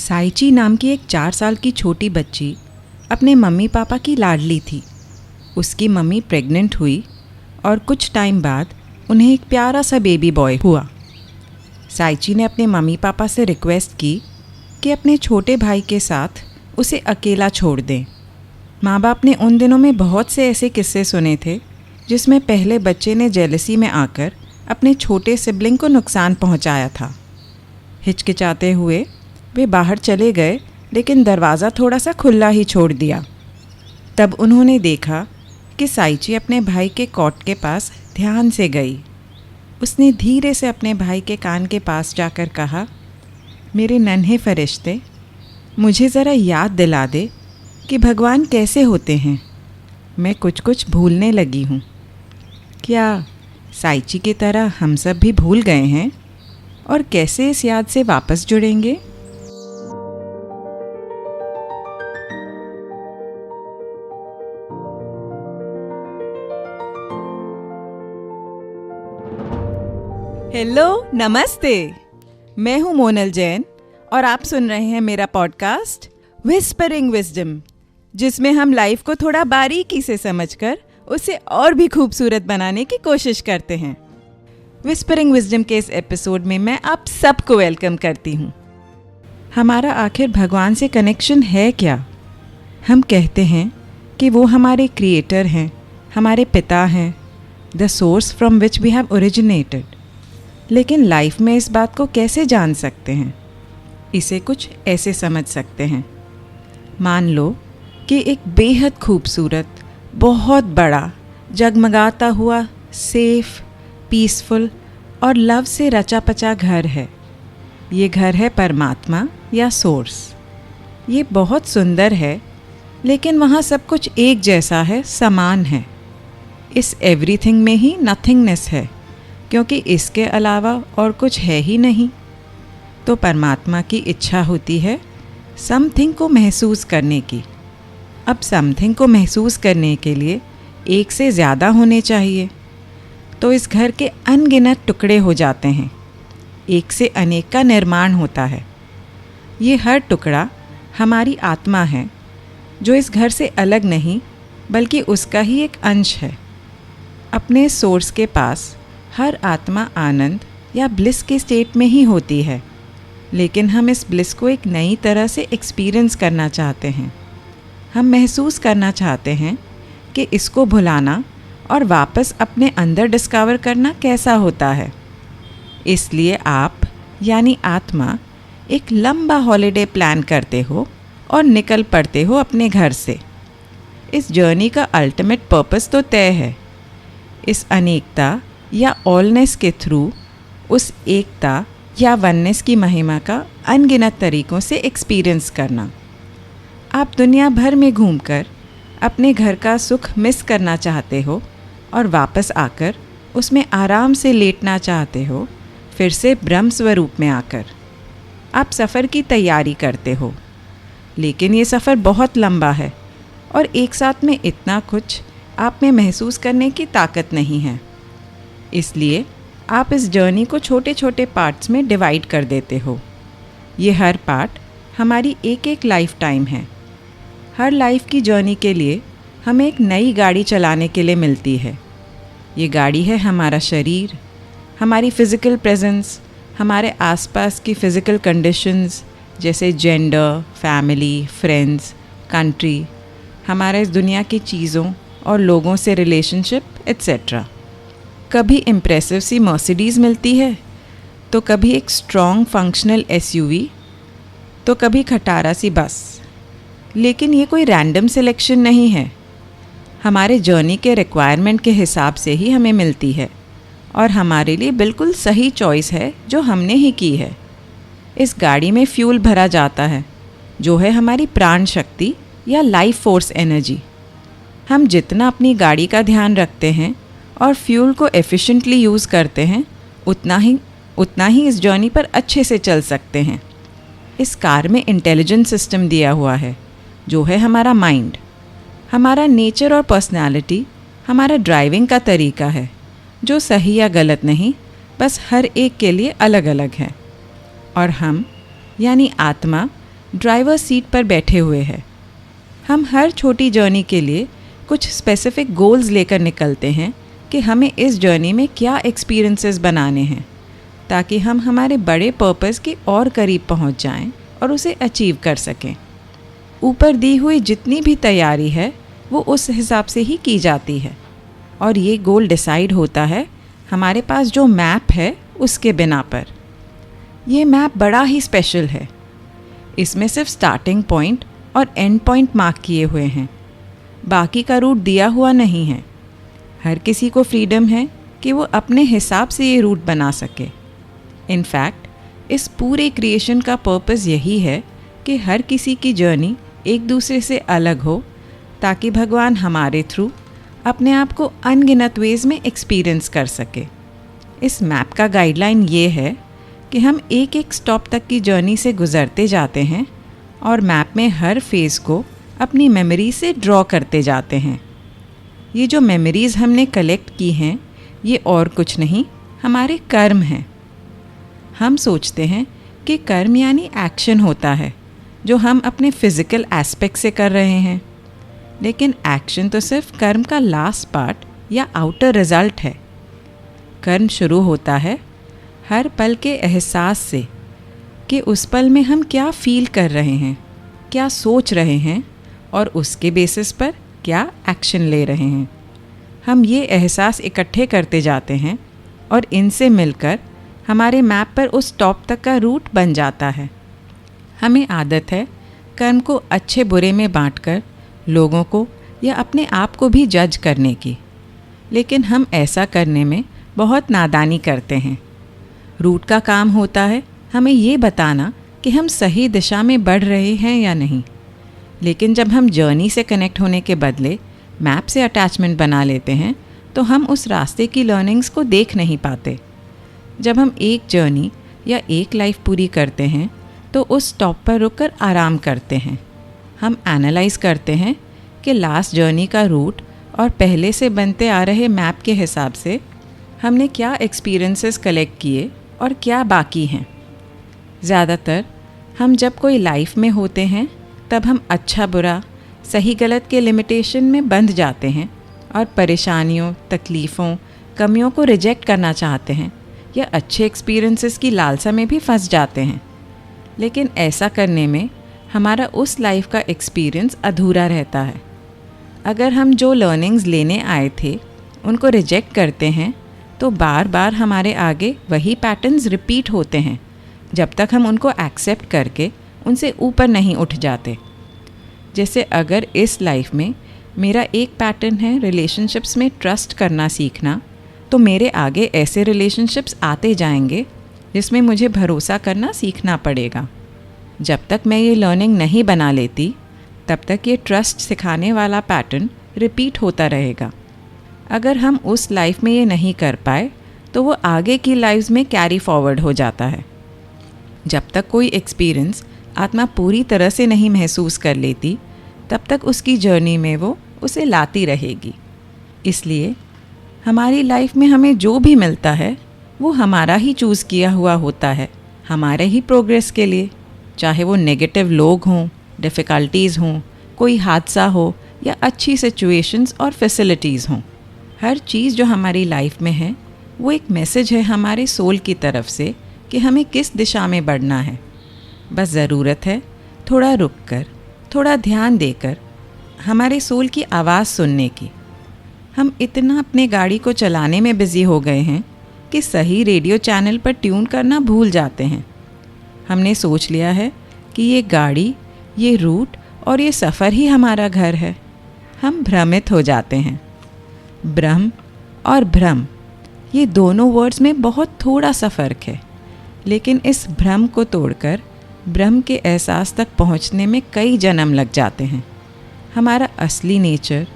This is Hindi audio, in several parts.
साइची नाम की एक 4 साल की छोटी बच्ची अपने मम्मी पापा की लाडली थी। उसकी मम्मी प्रेग्नेंट हुई और कुछ टाइम बाद उन्हें एक प्यारा सा बेबी बॉय हुआ। साइची ने अपने मम्मी पापा से रिक्वेस्ट की कि अपने छोटे भाई के साथ उसे अकेला छोड़ दें। माँ बाप ने उन दिनों में बहुत से ऐसे किस्से सुने थे जिसमें पहले बच्चे ने जेलसी में आकर अपने छोटे सिबलिंग को नुकसान पहुँचाया था। हिचकिचाते हुए वे बाहर चले गए, लेकिन दरवाज़ा थोड़ा सा खुला ही छोड़ दिया। तब उन्होंने देखा कि साइची अपने भाई के कॉट के पास ध्यान से गई। उसने धीरे से अपने भाई के कान के पास जाकर कहा, मेरे नन्हे फरिश्ते, मुझे ज़रा याद दिला दे कि भगवान कैसे होते हैं। मैं कुछ कुछ भूलने लगी हूँ। क्या साइची की तरह हम सब भी भूल गए हैं और कैसे इस याद से वापस जुड़ेंगे? हेलो, नमस्ते। मैं हूँ मोनल जैन और आप सुन रहे हैं मेरा पॉडकास्ट विस्परिंग विजडम, जिसमें हम लाइफ को थोड़ा बारीकी से समझकर उसे और भी खूबसूरत बनाने की कोशिश करते हैं। विस्परिंग विजडम के इस एपिसोड में मैं आप सबको वेलकम करती हूँ। हमारा आखिर भगवान से कनेक्शन है क्या? हम कहते हैं कि वो हमारे क्रिएटर हैं, हमारे पिता हैं, the source from which we have originated. लेकिन लाइफ में इस बात को कैसे जान सकते हैं? इसे कुछ ऐसे समझ सकते हैं। मान लो कि एक बेहद खूबसूरत, बहुत बड़ा, जगमगाता हुआ, सेफ, पीसफुल और लव से रचा पचा घर है। ये घर है परमात्मा या सोर्स। ये बहुत सुंदर है, लेकिन वहाँ सब कुछ एक जैसा है, समान है। इस एवरीथिंग में ही नथिंगनेस है, क्योंकि इसके अलावा और कुछ है ही नहीं। तो परमात्मा की इच्छा होती है समथिंग को महसूस करने की। अब समथिंग को महसूस करने के लिए एक से ज़्यादा होने चाहिए, तो इस घर के अनगिनत टुकड़े हो जाते हैं। एक से अनेक का निर्माण होता है। ये हर टुकड़ा हमारी आत्मा है, जो इस घर से अलग नहीं बल्कि उसका ही एक अंश है। अपने सोर्स के पास हर आत्मा आनंद या ब्लिस के स्टेट में ही होती है, लेकिन हम इस ब्लिस को एक नई तरह से एक्सपीरियंस करना चाहते हैं। हम महसूस करना चाहते हैं कि इसको भुलाना और वापस अपने अंदर डिस्कवर करना कैसा होता है। इसलिए आप यानी आत्मा एक लंबा हॉलिडे प्लान करते हो और निकल पड़ते हो अपने घर से। इस जर्नी का अल्टीमेट पर्पस तो तय है, इस अनेकता या ऑलनेस के थ्रू उस एकता या वननेस की महिमा का अनगिनत तरीक़ों से एक्सपीरियंस करना। आप दुनिया भर में घूमकर अपने घर का सुख मिस करना चाहते हो और वापस आकर उसमें आराम से लेटना चाहते हो, फिर से ब्रह्म स्वरूप में आकर। आप सफ़र की तैयारी करते हो, लेकिन ये सफ़र बहुत लंबा है और एक साथ में इतना कुछ आप में महसूस करने की ताकत नहीं है। इसलिए आप इस जर्नी को छोटे छोटे पार्ट्स में डिवाइड कर देते हो। ये हर पार्ट हमारी एक एक लाइफ टाइम है। हर लाइफ की जर्नी के लिए हमें एक नई गाड़ी चलाने के लिए मिलती है। ये गाड़ी है हमारा शरीर, हमारी फ़िज़िकल प्रेजेंस, हमारे आसपास की फ़िज़िकल कंडीशंस जैसे जेंडर, फैमिली, फ्रेंड्स, कंट्री, हमारे इस दुनिया की चीज़ों और लोगों से रिलेशनशिप एट्सेट्रा। कभी इम्प्रेसिव सी मर्सिडीज़ मिलती है, तो कभी एक स्ट्रॉन्ग फंक्शनल एसयूवी, तो कभी खटारा सी बस। लेकिन ये कोई रैंडम सिलेक्शन नहीं है। हमारे जर्नी के रिक्वायरमेंट के हिसाब से ही हमें मिलती है और हमारे लिए बिल्कुल सही चॉइस है जो हमने ही की है। इस गाड़ी में फ्यूल भरा जाता है, जो है हमारी प्राण शक्ति या लाइफ फोर्स एनर्जी। हम जितना अपनी गाड़ी का ध्यान रखते हैं और फ्यूल को एफिशिएंटली यूज़ करते हैं, उतना ही इस जर्नी पर अच्छे से चल सकते हैं। इस कार में इंटेलिजेंट सिस्टम दिया हुआ है, जो है हमारा माइंड। हमारा नेचर और पर्सनालिटी हमारा ड्राइविंग का तरीका है, जो सही या गलत नहीं, बस हर एक के लिए अलग अलग है। और हम यानी आत्मा ड्राइवर सीट पर बैठे हुए हैं। हम हर छोटी जर्नी के लिए कुछ स्पेसिफिक गोल्स लेकर निकलते हैं कि हमें इस जर्नी में क्या एक्सपीरियंसेस बनाने हैं, ताकि हम हमारे बड़े पर्पस के और करीब पहुंच जाएं और उसे अचीव कर सकें। ऊपर दी हुई जितनी भी तैयारी है वो उस हिसाब से ही की जाती है, और ये गोल डिसाइड होता है हमारे पास जो मैप है उसके बिना पर। ये मैप बड़ा ही स्पेशल है। इसमें सिर्फ स्टार्टिंग पॉइंट और एंड पॉइंट मार्क किए हुए हैं, बाकी का रूट दिया हुआ नहीं है। हर किसी को फ्रीडम है कि वो अपने हिसाब से ये रूट बना सके। इनफैक्ट इस पूरे क्रिएशन का पर्पस यही है कि हर किसी की जर्नी एक दूसरे से अलग हो, ताकि भगवान हमारे थ्रू अपने आप को अनगिनत वेज़ में एक्सपीरियंस कर सके। इस मैप का गाइडलाइन ये है कि हम एक एक स्टॉप तक की जर्नी से गुज़रते जाते हैं और मैप में हर फेज़ को अपनी मेमोरी से ड्रॉ करते जाते हैं। ये जो मेमोरीज़ हमने कलेक्ट की हैं, ये और कुछ नहीं, हमारे कर्म हैं। हम सोचते हैं कि कर्म यानी एक्शन होता है जो हम अपने फिज़िकल एस्पेक्ट से कर रहे हैं, लेकिन एक्शन तो सिर्फ कर्म का लास्ट पार्ट या आउटर रिज़ल्ट है। कर्म शुरू होता है हर पल के एहसास से कि उस पल में हम क्या फ़ील कर रहे हैं, क्या सोच रहे हैं, और उसके बेसिस पर क्या एक्शन ले रहे हैं। हम ये एहसास इकट्ठे करते जाते हैं और इनसे मिलकर हमारे मैप पर उस टॉप तक का रूट बन जाता है। हमें आदत है कर्म को अच्छे बुरे में बांटकर लोगों को या अपने आप को भी जज करने की, लेकिन हम ऐसा करने में बहुत नादानी करते हैं। रूट का काम होता है हमें ये बताना कि हम सही दिशा में बढ़ रहे हैं या नहीं, लेकिन जब हम जर्नी से कनेक्ट होने के बदले मैप से अटैचमेंट बना लेते हैं तो हम उस रास्ते की लर्निंग्स को देख नहीं पाते। जब हम एक जर्नी या एक लाइफ पूरी करते हैं तो उस स्टॉप पर रुककर आराम करते हैं। हम एनालाइज करते हैं कि लास्ट जर्नी का रूट और पहले से बनते आ रहे मैप के हिसाब से हमने क्या एक्सपीरियंसेस कलेक्ट किए और क्या बाकी हैं। ज़्यादातर हम जब कोई लाइफ में होते हैं तब हम अच्छा बुरा सही गलत के लिमिटेशन में बंध जाते हैं और परेशानियों, तकलीफ़ों, कमियों को रिजेक्ट करना चाहते हैं या अच्छे एक्सपीरियंसेस की लालसा में भी फंस जाते हैं। लेकिन ऐसा करने में हमारा उस लाइफ का एक्सपीरियंस अधूरा रहता है। अगर हम जो लर्निंग्स लेने आए थे उनको रिजेक्ट करते हैं तो बार बार हमारे आगे वही पैटर्न्स रिपीट होते हैं जब तक हम उनको एक्सेप्ट करके उनसे ऊपर नहीं उठ जाते। जैसे अगर इस लाइफ में मेरा एक पैटर्न है रिलेशनशिप्स में ट्रस्ट करना सीखना, तो मेरे आगे ऐसे रिलेशनशिप्स आते जाएंगे जिसमें मुझे भरोसा करना सीखना पड़ेगा। जब तक मैं ये लर्निंग नहीं बना लेती तब तक ये ट्रस्ट सिखाने वाला पैटर्न रिपीट होता रहेगा। अगर हम उस लाइफ में ये नहीं कर पाए तो वो आगे की लाइफ्स में कैरी फॉरवर्ड हो जाता है। जब तक कोई एक्सपीरियंस आत्मा पूरी तरह से नहीं महसूस कर लेती तब तक उसकी जर्नी में वो उसे लाती रहेगी। इसलिए हमारी लाइफ में हमें जो भी मिलता है वो हमारा ही चूज़ किया हुआ होता है, हमारे ही प्रोग्रेस के लिए। चाहे वो नेगेटिव लोग हों, डिफ़िकल्टीज़ हों, कोई हादसा हो या अच्छी सिचुएशंस और फैसिलिटीज़ हों, हर चीज़ जो हमारी लाइफ में है वो एक मैसेज है हमारे सोल की तरफ से कि हमें किस दिशा में बढ़ना है। बस ज़रूरत है थोड़ा रुक कर, थोड़ा ध्यान देकर हमारे सोल की आवाज़ सुनने की। हम इतना अपने गाड़ी को चलाने में बिज़ी हो गए हैं कि सही रेडियो चैनल पर ट्यून करना भूल जाते हैं। हमने सोच लिया है कि ये गाड़ी, ये रूट और ये सफ़र ही हमारा घर है। हम भ्रमित हो जाते हैं। ब्रह्म और भ्रम, ये दोनों वर्ड्स में बहुत थोड़ा सा फ़र्क है, लेकिन इस भ्रम को तोड़कर ब्रह्म के एहसास तक पहुंचने में कई जन्म लग जाते हैं। हमारा असली नेचर,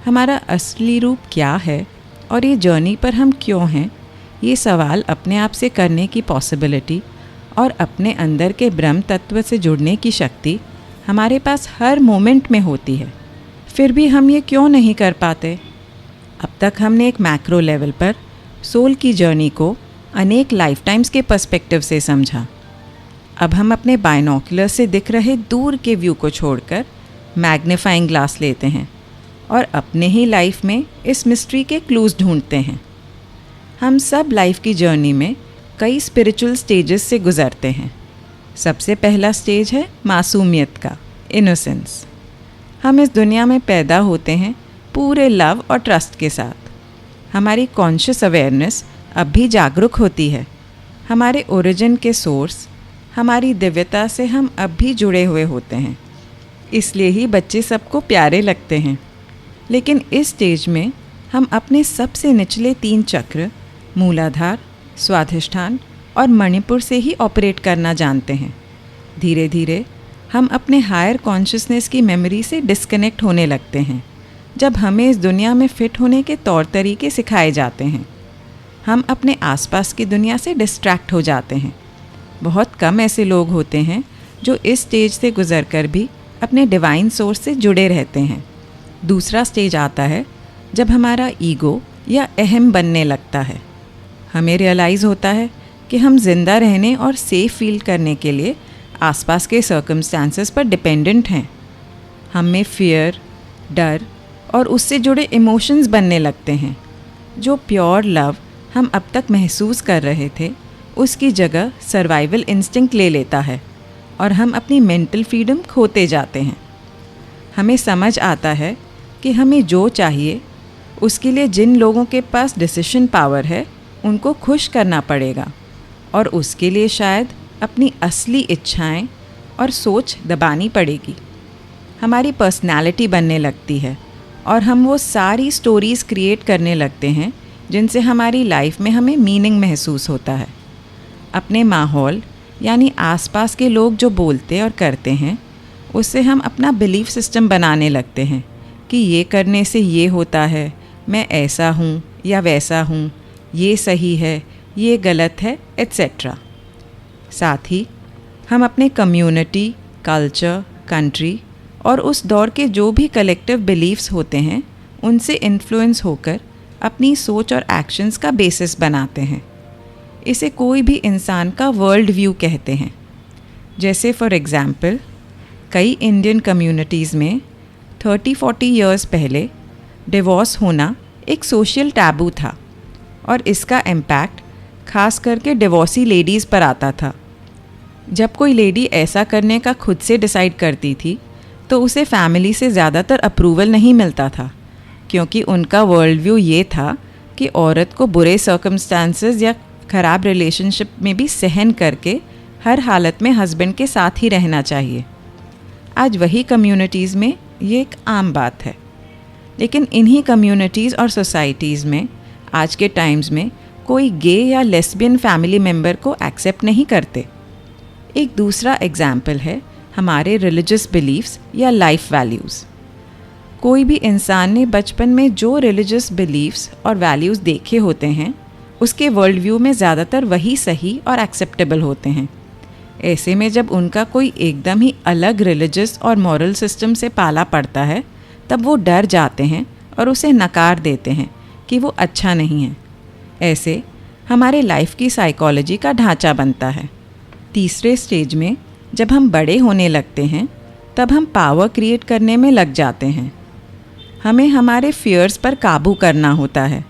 हमारा असली रूप क्या है और ये जर्नी पर हम क्यों हैं, ये सवाल अपने आप से करने की पॉसिबिलिटी और अपने अंदर के ब्रह्म तत्व से जुड़ने की शक्ति हमारे पास हर मोमेंट में होती है। फिर भी हम ये क्यों नहीं कर पाते? अब तक हमने एक मैक्रो लेवल पर सोल की जर्नी को अनेक लाइफ टाइम्स के पर्सपेक्टिव से समझा, अब हम अपने बाइनोकुलर से दिख रहे दूर के व्यू को छोड़कर मैग्नीफाइंग ग्लास लेते हैं और अपने ही लाइफ में इस मिस्ट्री के क्लूज़ ढूंढते हैं। हम सब लाइफ की जर्नी में कई स्पिरिचुअल स्टेजेस से गुज़रते हैं। सबसे पहला स्टेज है मासूमियत का, इनोसेंस। हम इस दुनिया में पैदा होते हैं पूरे लव और ट्रस्ट के साथ। हमारी कॉन्शियस अवेयरनेस अब भी जागरूक होती है। हमारे ओरिजिन के सोर्स, हमारी दिव्यता से हम अब भी जुड़े हुए होते हैं। इसलिए ही बच्चे सबको प्यारे लगते हैं। लेकिन इस स्टेज में हम अपने सबसे निचले 3 चक्र मूलाधार, स्वाधिष्ठान और मणिपुर से ही ऑपरेट करना जानते हैं। धीरे धीरे हम अपने हायर कॉन्शियसनेस की मेमोरी से डिस्कनेक्ट होने लगते हैं जब हमें इस दुनिया में फिट होने के तौर तरीके सिखाए जाते हैं। हम अपने आसपास की दुनिया से डिस्ट्रैक्ट हो जाते हैं। बहुत कम ऐसे लोग होते हैं जो इस स्टेज से गुजरकर भी अपने डिवाइन सोर्स से जुड़े रहते हैं। दूसरा स्टेज आता है जब हमारा ईगो या अहम बनने लगता है। हमें रियलाइज़ होता है कि हम जिंदा रहने और सेफ फील करने के लिए आसपास के सर्कमस्टांसेस पर डिपेंडेंट हैं। हम में फियर, डर और उससे जुड़े इमोशंस बनने लगते हैं। जो प्योर लव हम अब तक महसूस कर रहे थे, उसकी जगह सर्वाइवल इंस्टिंक्ट ले लेता है और हम अपनी मेंटल फ्रीडम खोते जाते हैं। हमें समझ आता है कि हमें जो चाहिए उसके लिए जिन लोगों के पास डिसीजन पावर है उनको खुश करना पड़ेगा और उसके लिए शायद अपनी असली इच्छाएं और सोच दबानी पड़ेगी। हमारी पर्सनालिटी बनने लगती है और हम वो सारी स्टोरीज़ क्रिएट करने लगते हैं जिनसे हमारी लाइफ में हमें मीनिंग महसूस होता है। अपने माहौल यानी आसपास के लोग जो बोलते और करते हैं उससे हम अपना बिलीफ सिस्टम बनाने लगते हैं कि ये करने से ये होता है, मैं ऐसा हूँ या वैसा हूँ, ये सही है, ये गलत है, एट्सेट्रा। साथ ही हम अपने कम्युनिटी, कल्चर, कंट्री और उस दौर के जो भी कलेक्टिव बिलीफ्स होते हैं उनसे इन्फ्लुएंस होकर अपनी सोच और एक्शंस का बेसिस बनाते हैं। इसे कोई भी इंसान का वर्ल्ड व्यू कहते हैं। जैसे फॉर एग्ज़ाम्पल, कई इंडियन कम्युनिटीज़ में 30-40 इयर्स पहले डिवोर्स होना एक सोशल टैबू था और इसका इम्पैक्ट खास करके डिवोर्सी लेडीज़ पर आता था। जब कोई लेडी ऐसा करने का खुद से डिसाइड करती थी तो उसे फैमिली से ज़्यादातर अप्रूवल नहीं मिलता था, क्योंकि उनका वर्ल्ड व्यू ये था कि औरत को बुरे सर्कमस्टांसेस या ख़राब रिलेशनशिप में भी सहन करके हर हालत में हस्बैंड के साथ ही रहना चाहिए। आज वही कम्युनिटीज़ में ये एक आम बात है। लेकिन इन्हीं कम्युनिटीज़ और सोसाइटीज़ में आज के टाइम्स में कोई गे या लेस्बियन फैमिली मेम्बर को एक्सेप्ट नहीं करते। एक दूसरा एग्जाम्पल है हमारे रिलीजियस बिलीफ्स या लाइफ वैल्यूज़। कोई भी इंसान ने बचपन में जो रिलीजियस बिलीफ्स और वैल्यूज़ देखे होते हैं उसके वर्ल्ड व्यू में ज़्यादातर वही सही और एक्सेप्टेबल होते हैं। ऐसे में जब उनका कोई एकदम ही अलग रिलीजियस और मॉरल सिस्टम से पाला पड़ता है तब वो डर जाते हैं और उसे नकार देते हैं कि वो अच्छा नहीं है। ऐसे हमारे लाइफ की साइकोलॉजी का ढांचा बनता है। तीसरे स्टेज में जब हम बड़े होने लगते हैं तब हम पावर क्रिएट करने में लग जाते हैं। हमें हमारे फियर्स पर काबू करना होता है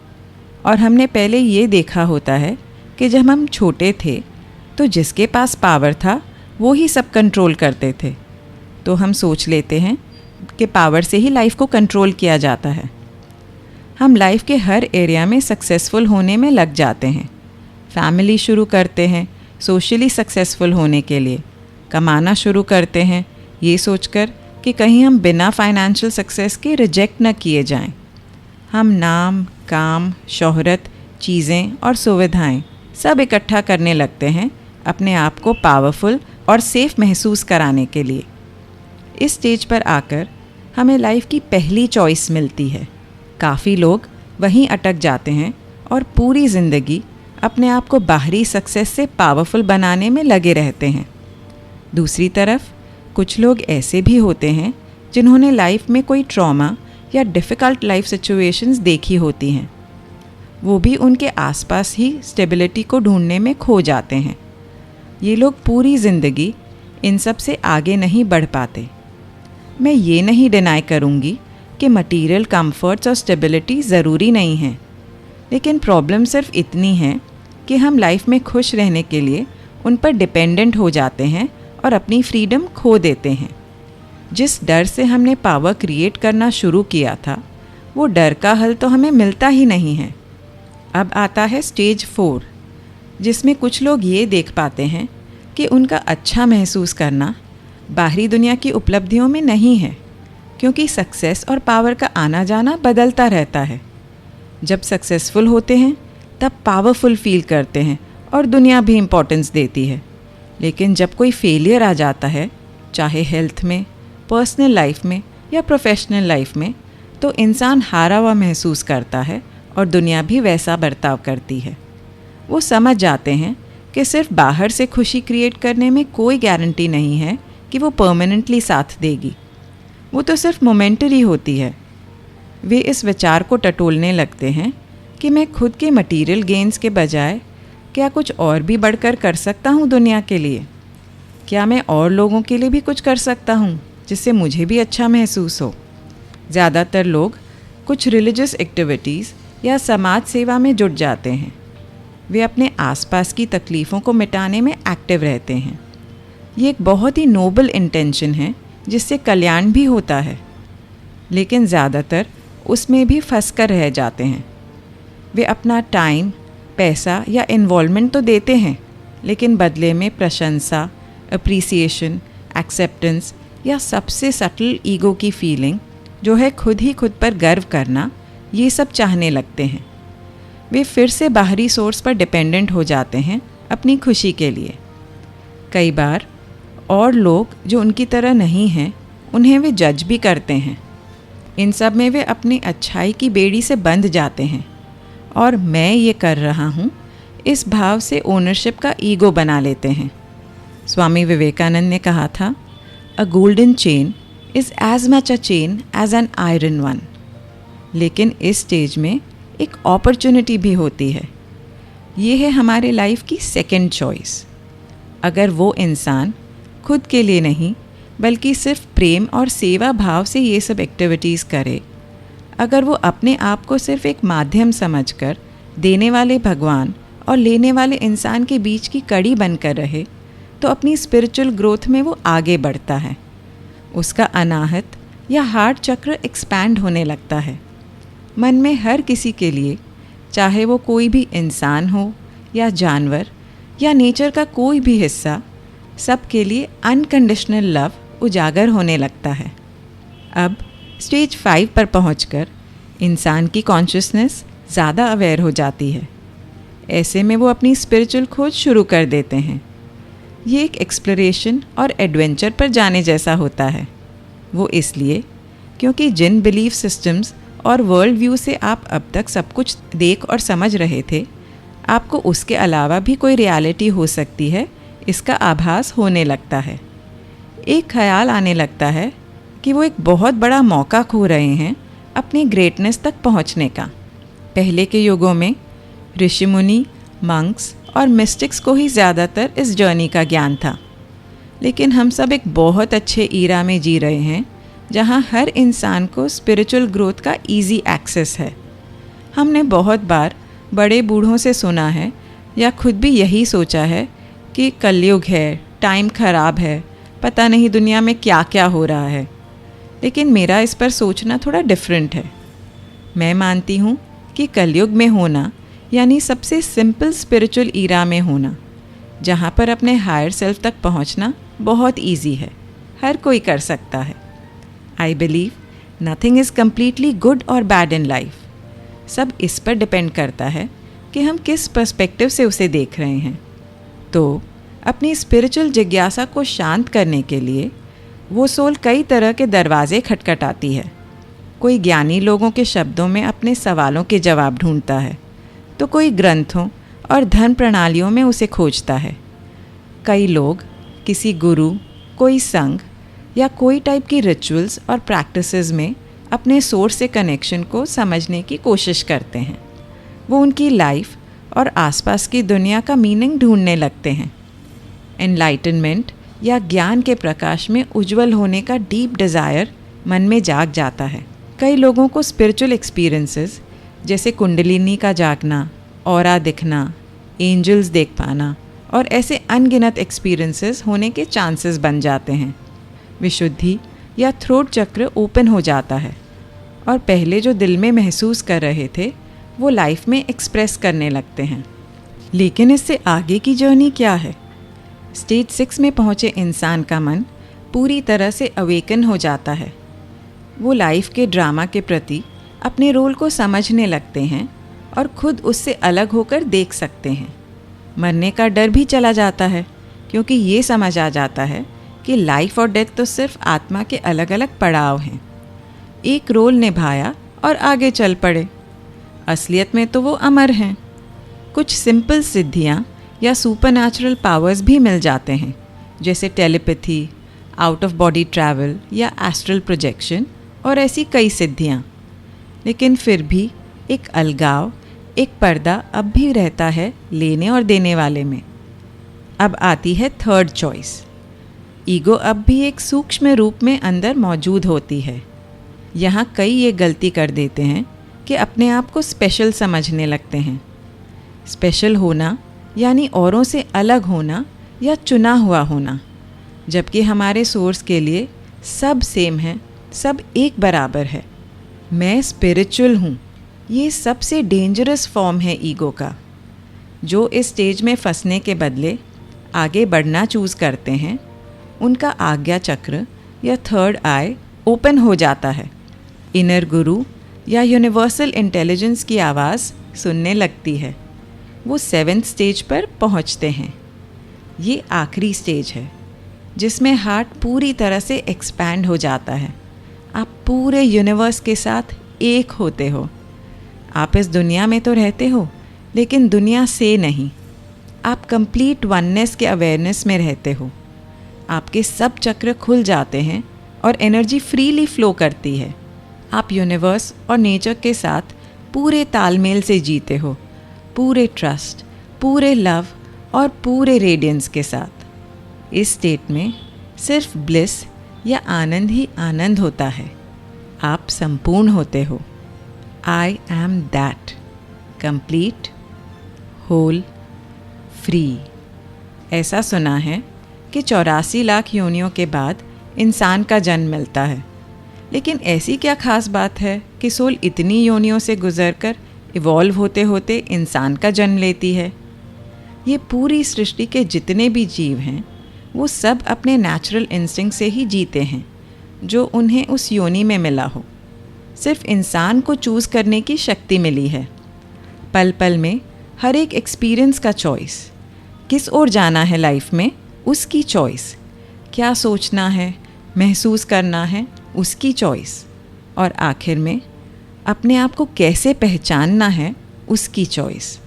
और हमने पहले ये देखा होता है कि जब हम छोटे थे तो जिसके पास पावर था वो ही सब कंट्रोल करते थे। तो हम सोच लेते हैं कि पावर से ही लाइफ को कंट्रोल किया जाता है। हम लाइफ के हर एरिया में सक्सेसफुल होने में लग जाते हैं। फैमिली शुरू करते हैं सोशली सक्सेसफुल होने के लिए, कमाना शुरू करते हैं ये सोचकर कि कहीं हम बिना फाइनेंशियल सक्सेस के रिजेक्ट न किए जाएं। हम नाम, काम, शोहरत, चीज़ें और सुविधाएं सब इकट्ठा करने लगते हैं अपने आप को पावरफुल और सेफ महसूस कराने के लिए। इस स्टेज पर आकर हमें लाइफ की पहली चॉइस मिलती है। काफ़ी लोग वहीं अटक जाते हैं और पूरी ज़िंदगी अपने आप को बाहरी सक्सेस से पावरफुल बनाने में लगे रहते हैं। दूसरी तरफ कुछ लोग ऐसे भी होते हैं जिन्होंने लाइफ में कोई ट्रॉमा या डिफ़िकल्ट लाइफ सिचुएशंस देखी होती हैं। वो भी उनके आसपास ही स्टेबिलिटी को ढूंढने में खो जाते हैं। ये लोग पूरी ज़िंदगी इन सब से आगे नहीं बढ़ पाते। मैं ये नहीं डिनाई करूँगी कि मटीरियल कंफर्ट्स और स्टेबिलिटी ज़रूरी नहीं है, लेकिन प्रॉब्लम सिर्फ इतनी है कि हम लाइफ में खुश रहने के लिए उन पर डिपेंडेंट हो जाते हैं और अपनी फ्रीडम खो देते हैं। जिस डर से हमने पावर क्रिएट करना शुरू किया था, वो डर का हल तो हमें मिलता ही नहीं है। अब आता है स्टेज 4, जिसमें कुछ लोग ये देख पाते हैं कि उनका अच्छा महसूस करना बाहरी दुनिया की उपलब्धियों में नहीं है, क्योंकि सक्सेस और पावर का आना जाना बदलता रहता है। जब सक्सेसफुल होते हैं तब पावरफुल फील करते हैं और दुनिया भी इम्पोर्टेंस देती है, लेकिन जब कोई फेलियर आ जाता है, चाहे हेल्थ में, पर्सनल लाइफ में या प्रोफेशनल लाइफ में, तो इंसान हारा हुआ महसूस करता है और दुनिया भी वैसा बर्ताव करती है। वो समझ जाते हैं कि सिर्फ बाहर से खुशी क्रिएट करने में कोई गारंटी नहीं है कि वो परमानेंटली साथ देगी, वो तो सिर्फ मोमेंटरी होती है। वे इस विचार को टटोलने लगते हैं कि मैं खुद के मटीरियल गेन्स के बजाय क्या कुछ और भी बढ़कर कर सकता हूँ दुनिया के लिए? क्या मैं और लोगों के लिए भी कुछ कर सकता हूँ जिससे मुझे भी अच्छा महसूस हो? ज़्यादातर लोग कुछ रिलीजियस एक्टिविटीज़ या समाज सेवा में जुट जाते हैं। वे अपने आसपास की तकलीफ़ों को मिटाने में एक्टिव रहते हैं। ये एक बहुत ही नोबल इंटेंशन है जिससे कल्याण भी होता है, लेकिन ज़्यादातर उसमें भी फंस कर रह जाते हैं। वे अपना टाइम, पैसा या इन्वॉल्वमेंट तो देते हैं, लेकिन बदले में प्रशंसा, अप्रिसिएशन, एक्सेप्टेंस या सबसे सटल ईगो की फीलिंग जो है खुद ही खुद पर गर्व करना, ये सब चाहने लगते हैं। वे फिर से बाहरी सोर्स पर डिपेंडेंट हो जाते हैं अपनी खुशी के लिए। कई बार और लोग जो उनकी तरह नहीं हैं, उन्हें वे जज भी करते हैं। इन सब में वे अपनी अच्छाई की बेड़ी से बंध जाते हैं और मैं ये कर रहा हूँ इस भाव से ओनरशिप का ईगो बना लेते हैं। स्वामी विवेकानंद ने कहा था, a golden chain is as much a chain as an iron one. लेकिन इस स्टेज में एक अपॉर्चुनिटी भी होती है। ये है हमारे लाइफ की सेकंड चॉइस। अगर वो इंसान खुद के लिए नहीं बल्कि सिर्फ प्रेम और सेवा भाव से ये सब एक्टिविटीज़ करे, अगर वो अपने आप को सिर्फ एक माध्यम समझकर देने वाले भगवान और लेने वाले इंसान के बीच की कड़ी बनकर रहे, तो अपनी स्पिरिचुअल ग्रोथ में वो आगे बढ़ता है। उसका अनाहत या हार्ट चक्र एक्सपैंड होने लगता है। मन में हर किसी के लिए, चाहे वो कोई भी इंसान हो या जानवर या नेचर का कोई भी हिस्सा, सब के लिए अनकंडीशनल लव उजागर होने लगता है। अब स्टेज 5 पर पहुंचकर इंसान की कॉन्शियसनेस ज़्यादा अवेयर हो जाती है। ऐसे में वो अपनी स्पिरिचुअल खोज शुरू कर देते हैं। ये एक एक्सप्लोरेशन और एडवेंचर पर जाने जैसा होता है। वो इसलिए क्योंकि जिन बिलीफ सिस्टम्स और वर्ल्ड व्यू से आप अब तक सब कुछ देख और समझ रहे थे, आपको उसके अलावा भी कोई रियलिटी हो सकती है, इसका आभास होने लगता है। एक ख्याल आने लगता है कि वो एक बहुत बड़ा मौका खो रहे हैं अपनी ग्रेटनेस तक पहुंचने का। पहले के युगों में ऋषि मुनि, मंक्स और मिस्टिक्स को ही ज़्यादातर इस जर्नी का ज्ञान था, लेकिन हम सब एक बहुत अच्छे ईरा में जी रहे हैं जहां हर इंसान को स्पिरिचुअल ग्रोथ का इजी एक्सेस है। हमने बहुत बार बड़े बूढ़ों से सुना है या खुद भी यही सोचा है कि कलयुग है, टाइम ख़राब है, पता नहीं दुनिया में क्या क्या हो रहा है। लेकिन मेरा इस पर सोचना थोड़ा डिफरेंट है। मैं मानती हूँ कि कलयुग में होना यानी सबसे सिंपल स्पिरिचुअल ईरा में होना, जहाँ पर अपने हायर सेल्फ तक पहुँचना बहुत ईजी है, हर कोई कर सकता है। I believe nothing is completely good और बैड इन लाइफ। सब इस पर डिपेंड करता है कि हम किस पर्सपेक्टिव से उसे देख रहे हैं। तो अपनी स्पिरिचुअल जिज्ञासा को शांत करने के लिए वो सोल कई तरह के दरवाजे खटखटाती है। कोई ज्ञानी लोगों के शब्दों में अपने सवालों के जवाब ढूंढता है, तो कोई ग्रंथों और धर्म प्रणालियों में उसे खोजता है। कई लोग किसी गुरु, कोई संघ या कोई टाइप की रिचुअल्स और प्रैक्टिसेस में अपने सोर्स से कनेक्शन को समझने की कोशिश करते हैं। वो उनकी लाइफ और आसपास की दुनिया का मीनिंग ढूंढने लगते हैं। एनलाइटनमेंट या ज्ञान के प्रकाश में उज्जवल होने का डीप डिज़ायर मन में जाग जाता है। कई लोगों को स्पिरिचुअल एक्सपीरियंसेस जैसे कुंडलिनी का जागना, ऑरा दिखना, एंजल्स देख पाना और ऐसे अनगिनत एक्सपीरियंसेस होने के चांसेस बन जाते हैं। विशुद्धि या थ्रोट चक्र ओपन हो जाता है और पहले जो दिल में महसूस कर रहे थे वो लाइफ में एक्सप्रेस करने लगते हैं। लेकिन इससे आगे की जर्नी क्या है? स्टेज 6 में पहुँचे इंसान का मन पूरी तरह से अवेकन हो जाता है। वो लाइफ के ड्रामा के प्रति अपने रोल को समझने लगते हैं और खुद उससे अलग होकर देख सकते हैं। मरने का डर भी चला जाता है क्योंकि ये समझ आ जाता है कि लाइफ और डेथ तो सिर्फ आत्मा के अलग अलग पड़ाव हैं। एक रोल निभाया और आगे चल पड़े। असलियत में तो वो अमर हैं। कुछ सिंपल सिद्धियाँ या सुपरनैचुरल पावर्स भी मिल जाते हैं, जैसे telepathy, out of body travel या एस्ट्रल प्रोजेक्शन और ऐसी कई सिद्धियाँ। लेकिन फिर भी एक अलगाव, एक पर्दा अब भी रहता है लेने और देने वाले में। अब आती है थर्ड चॉइस। ईगो अब भी एक सूक्ष्म रूप में अंदर मौजूद होती है। यहाँ कई ये गलती कर देते हैं कि अपने आप को स्पेशल समझने लगते हैं। स्पेशल होना यानी औरों से अलग होना या चुना हुआ होना, जबकि हमारे सोर्स के लिए सब सेम है, सब एक बराबर है। मैं स्पिरिचुअल हूँ, ये सबसे डेंजरस फॉर्म है ईगो का। जो इस स्टेज में फंसने के बदले आगे बढ़ना चूज़ करते हैं, उनका आज्ञा चक्र या थर्ड आई ओपन हो जाता है। इनर गुरु या यूनिवर्सल इंटेलिजेंस की आवाज़ सुनने लगती है। वो 7th स्टेज पर पहुंचते हैं। ये आखिरी स्टेज है जिसमें हार्ट पूरी तरह से एक्सपैंड हो जाता है। आप पूरे यूनिवर्स के साथ एक होते हो। आप इस दुनिया में तो रहते हो, लेकिन दुनिया से नहीं। आप कंप्लीट वननेस के अवेयरनेस में रहते हो। आपके सब चक्र खुल जाते हैं और एनर्जी फ्रीली फ्लो करती है। आप यूनिवर्स और नेचर के साथ पूरे तालमेल से जीते हो, पूरे ट्रस्ट, पूरे लव और पूरे रेडियंस के साथ। इस स्टेट में सिर्फ ब्लिस या आनंद ही आनंद होता है। आप संपूर्ण होते हो। I am that, complete, whole, free. ऐसा सुना है कि 84 लाख योनियों के बाद इंसान का जन्म मिलता है। लेकिन ऐसी क्या खास बात है कि सोल इतनी योनियों से गुजरकर इवॉल्व होते होते इंसान का जन्म लेती है? ये पूरी सृष्टि के जितने भी जीव हैं वो सब अपने नेचुरल इंस्टिंक्ट से ही जीते हैं जो उन्हें उस योनि में मिला हो। सिर्फ इंसान को चूज़ करने की शक्ति मिली है। पल पल में हर एक एक्सपीरियंस का चॉइस। किस ओर जाना है लाइफ में, उसकी चॉइस। क्या सोचना है, महसूस करना है, उसकी चॉइस। और आखिर में अपने आप को कैसे पहचानना है, उसकी चॉइस।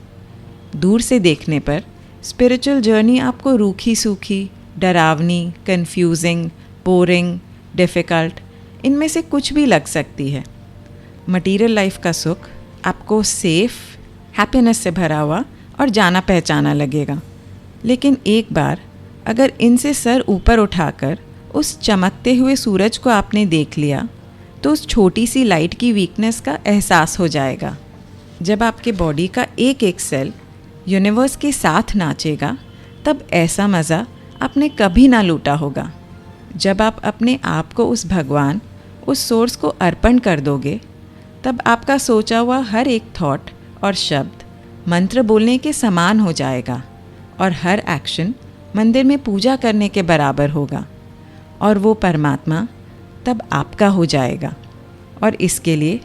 दूर से देखने पर स्पिरिचुअल जर्नी आपको रूखी सूखी, डरावनी, कंफ्यूजिंग, बोरिंग, डिफ़िकल्ट, इनमें से कुछ भी लग सकती है। मटीरियल लाइफ का सुख आपको सेफ, हैप्पीनेस से भरा हुआ और जाना पहचाना लगेगा। लेकिन एक बार अगर इनसे सर ऊपर उठाकर उस चमकते हुए सूरज को आपने देख लिया तो उस छोटी सी लाइट की वीकनेस का एहसास हो जाएगा। जब आपके बॉडी का एक एक सेल यूनिवर्स के साथ नाचेगा, तब ऐसा मज़ा आपने कभी ना लूटा होगा। जब आप अपने आप को उस भगवान, उस सोर्स को अर्पण कर दोगे, तब आपका सोचा हुआ हर एक थॉट और शब्द मंत्र बोलने के समान हो जाएगा और हर एक्शन मंदिर में पूजा करने के बराबर होगा और वो परमात्मा तब आपका हो जाएगा। और इसके लिए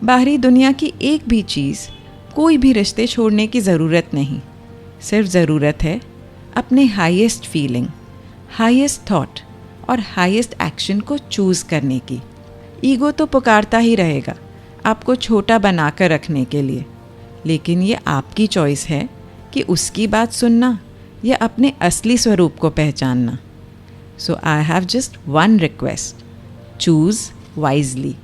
बाहरी दुनिया की एक भी चीज़, कोई भी रिश्ते छोड़ने की ज़रूरत नहीं। सिर्फ ज़रूरत है अपने हाईएस्ट फीलिंग, हाईएस्ट थॉट और हाईएस्ट एक्शन को चूज़ करने की। ईगो तो पुकारता ही रहेगा आपको छोटा बनाकर रखने के लिए, लेकिन ये आपकी चॉइस है कि उसकी बात सुनना या अपने असली स्वरूप को पहचानना। So I have just one request, choose wisely.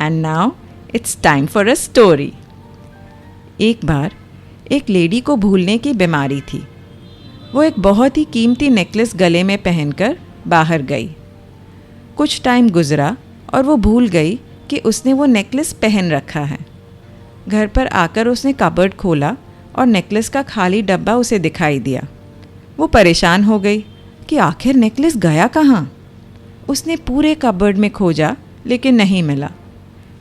And now it's time for a story. एक बार एक लेडी को भूलने की बीमारी थी। वो एक बहुत ही कीमती नेकलेस गले में पहनकर बाहर गई। कुछ टाइम गुजरा और वो भूल गई कि उसने वो नेकलेस पहन रखा है। घर पर आकर उसने कबर्ड खोला और नेकलेस का खाली डब्बा उसे दिखाई दिया। वो परेशान हो गई कि आखिर नेकलेस गया कहाँ। उसने पूरे कबर्ड में खोजा लेकिन नहीं मिला।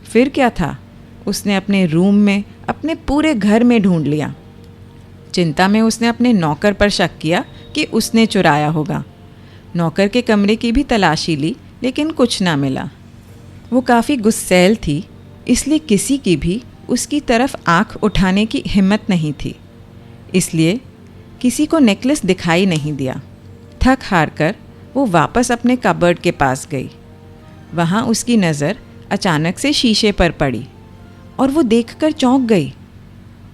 फिर क्या था, उसने अपने रूम में, अपने पूरे घर में ढूंढ लिया। चिंता में उसने अपने नौकर पर शक किया कि उसने चुराया होगा। नौकर के कमरे की भी तलाशी ली लेकिन कुछ ना मिला। वो काफ़ी गुस्सैल थी, इसलिए किसी की भी उसकी तरफ आंख उठाने की हिम्मत नहीं थी। इसलिए किसी को नेकलेस दिखाई नहीं दिया। थक हार कर वो वापस अपने कबर्ड के पास गई। वहाँ उसकी नज़र अचानक से शीशे पर पड़ी और वो देखकर चौंक गई।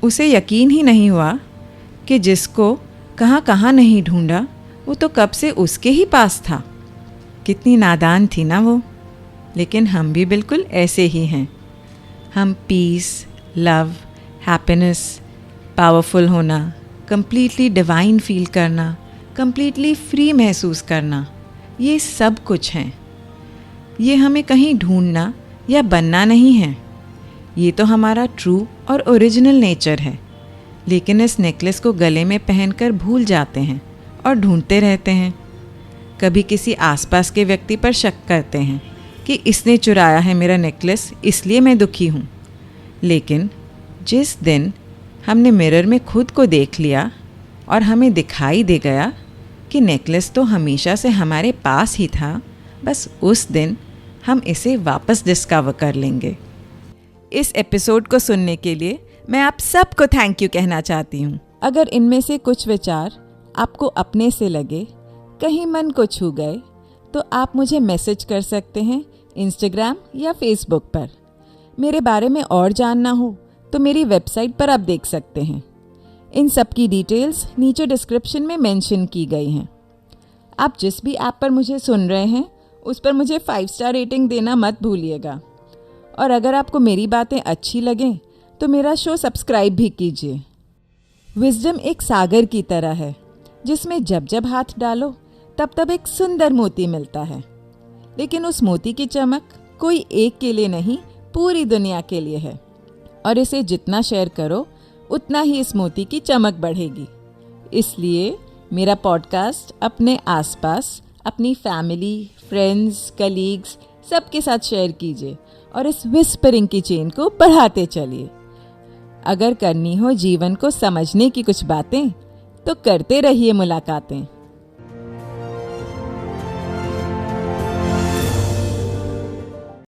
उसे यकीन ही नहीं हुआ कि जिसको कहाँ कहाँ नहीं ढूंढा वो तो कब से उसके ही पास था। कितनी नादान थी ना वो। लेकिन हम भी बिल्कुल ऐसे ही हैं। हम पीस, लव, हैप्पीनेस, पावरफुल होना, कंप्लीटली डिवाइन फील करना, कंप्लीटली फ्री महसूस करना, ये सब कुछ हैं। ये हमें कहीं ढूंढना या बनना नहीं है। ये तो हमारा ट्रू और ओरिजिनल नेचर है। लेकिन इस नेकलेस को गले में पहनकर भूल जाते हैं और ढूंढते रहते हैं। कभी किसी आसपास के व्यक्ति पर शक करते हैं कि इसने चुराया है मेरा नेकलेस, इसलिए मैं दुखी हूँ। लेकिन जिस दिन हमने मिरर में खुद को देख लिया और हमें दिखाई दे गया कि नेकलेस तो हमेशा से हमारे पास ही था, बस उस दिन हम इसे वापस डिस्कवर कर लेंगे। इस एपिसोड को सुनने के लिए मैं आप सबको थैंक यू कहना चाहती हूँ। अगर इनमें से कुछ विचार आपको अपने से लगे, कहीं मन को छू गए, तो आप मुझे मैसेज कर सकते हैं इंस्टाग्राम या फेसबुक पर। मेरे बारे में और जानना हो तो मेरी वेबसाइट पर आप देख सकते हैं। इन सब की डिटेल्स नीचे डिस्क्रिप्शन में मेंशन की गई हैं। आप जिस भी ऐप पर मुझे सुन रहे हैं उस पर मुझे 5 स्टार रेटिंग देना मत भूलिएगा। और अगर आपको मेरी बातें अच्छी लगें तो मेरा शो सब्सक्राइब भी कीजिए। विजडम एक सागर की तरह है जिसमें जब जब हाथ डालो तब तब एक सुंदर मोती मिलता है। लेकिन उस मोती की चमक कोई एक के लिए नहीं, पूरी दुनिया के लिए है। और इसे जितना शेयर करो उतना ही इस मोती की चमक बढ़ेगी। इसलिए मेरा पॉडकास्ट अपने आसपास, अपनी फैमिली, फ्रेंड्स, कलीग्स सबके साथ शेयर कीजिए और इस विस्परिंग की चेन को बढ़ाते चलिए। अगर करनी हो जीवन को समझने की कुछ बातें तो करते रहिए मुलाकातें।